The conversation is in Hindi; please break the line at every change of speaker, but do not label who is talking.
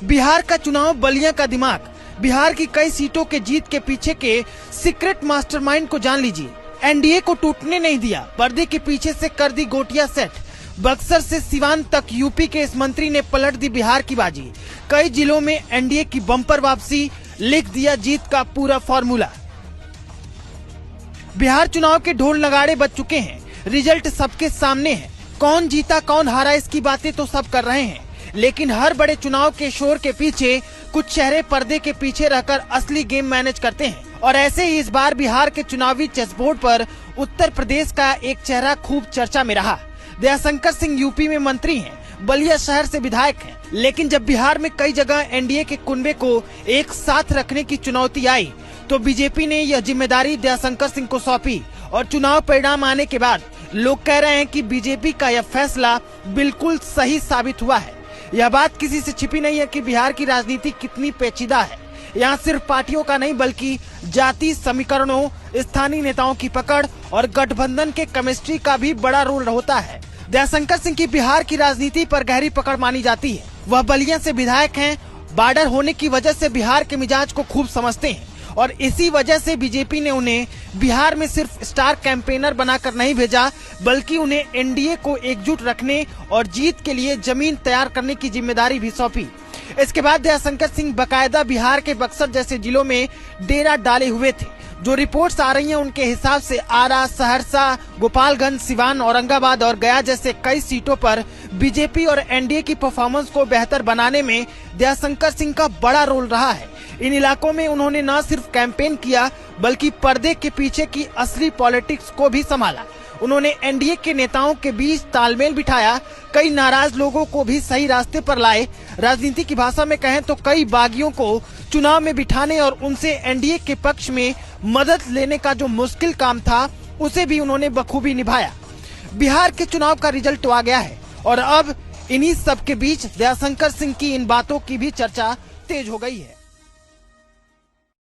बिहार का चुनाव बलिया का दिमाग। बिहार की कई सीटों के जीत के पीछे के सीक्रेट मास्टरमाइंड को जान लीजिए। एनडीए को टूटने नहीं दिया, पर्दे के पीछे से कर दी गोटियां सेट। बक्सर से सिवान तक यूपी के इस मंत्री ने पलट दी बिहार की बाजी। कई जिलों में एनडीए की बम्पर वापसी, लिख दिया जीत का पूरा फॉर्मूला। बिहार चुनाव के ढोल नगाड़े बज चुके हैं, रिजल्ट सबके सामने है। कौन जीता कौन हारा इसकी बातें तो सब कर रहे हैं, लेकिन हर बड़े चुनाव के शोर के पीछे कुछ चेहरे पर्दे के पीछे रहकर असली गेम मैनेज करते हैं। और ऐसे ही इस बार बिहार के चुनावी चेसबोर्ड पर उत्तर प्रदेश का एक चेहरा खूब चर्चा में रहा। दयाशंकर सिंह यूपी में मंत्री हैं, बलिया शहर से विधायक हैं, लेकिन जब बिहार में कई जगह एनडीए के कुनबे को एक साथ रखने की चुनौती आई तो बीजेपी ने यह जिम्मेदारी दयाशंकर सिंह को सौंपी। और चुनाव परिणाम आने के बाद लोग कह रहे हैं कि बीजेपी का यह फैसला बिल्कुल सही साबित हुआ है। यह बात किसी से छिपी नहीं है कि बिहार की राजनीति कितनी पेचीदा है। यहाँ सिर्फ पार्टियों का नहीं बल्कि जाति समीकरणों, स्थानीय नेताओं की पकड़ और गठबंधन के केमिस्ट्री का भी बड़ा रोल होता है। दयाशंकर सिंह की बिहार की राजनीति पर गहरी पकड़ मानी जाती है। वह बलिया से विधायक हैं, बॉर्डर होने की वजह से बिहार के मिजाज को खूब समझते हैं और इसी वजह से बीजेपी ने उन्हें बिहार में सिर्फ स्टार कैंपेनर बनाकर नहीं भेजा, बल्कि उन्हें एनडीए को एकजुट रखने और जीत के लिए जमीन तैयार करने की जिम्मेदारी भी सौंपी। इसके बाद दयाशंकर सिंह बकायदा बिहार के बक्सर जैसे जिलों में डेरा डाले हुए थे। जो रिपोर्ट्स आ रही हैं उनके हिसाब से आरा, सहरसा, गोपालगंज, सिवान, औरंगाबाद और गया जैसे कई सीटों पर बीजेपी और एनडीए की परफॉर्मेंस को बेहतर बनाने में दयाशंकर सिंह का बड़ा रोल रहा है। इन इलाकों में उन्होंने न सिर्फ कैंपेन किया बल्कि पर्दे के पीछे की असली पॉलिटिक्स को भी संभाला। उन्होंने एनडीए के नेताओं के बीच तालमेल बिठाया, कई नाराज लोगों को भी सही रास्ते पर लाए। राजनीति की भाषा में कहें तो कई बागियों को चुनाव में बिठाने और उनसे एनडीए के पक्ष में मदद लेने का जो मुश्किल काम था उसे भी उन्होंने बखूबी निभाया। बिहार के चुनाव का रिजल्ट तो आ गया है और अब इन्हीं सब के बीच दयाशंकर सिंह की इन बातों की भी चर्चा तेज हो गई है।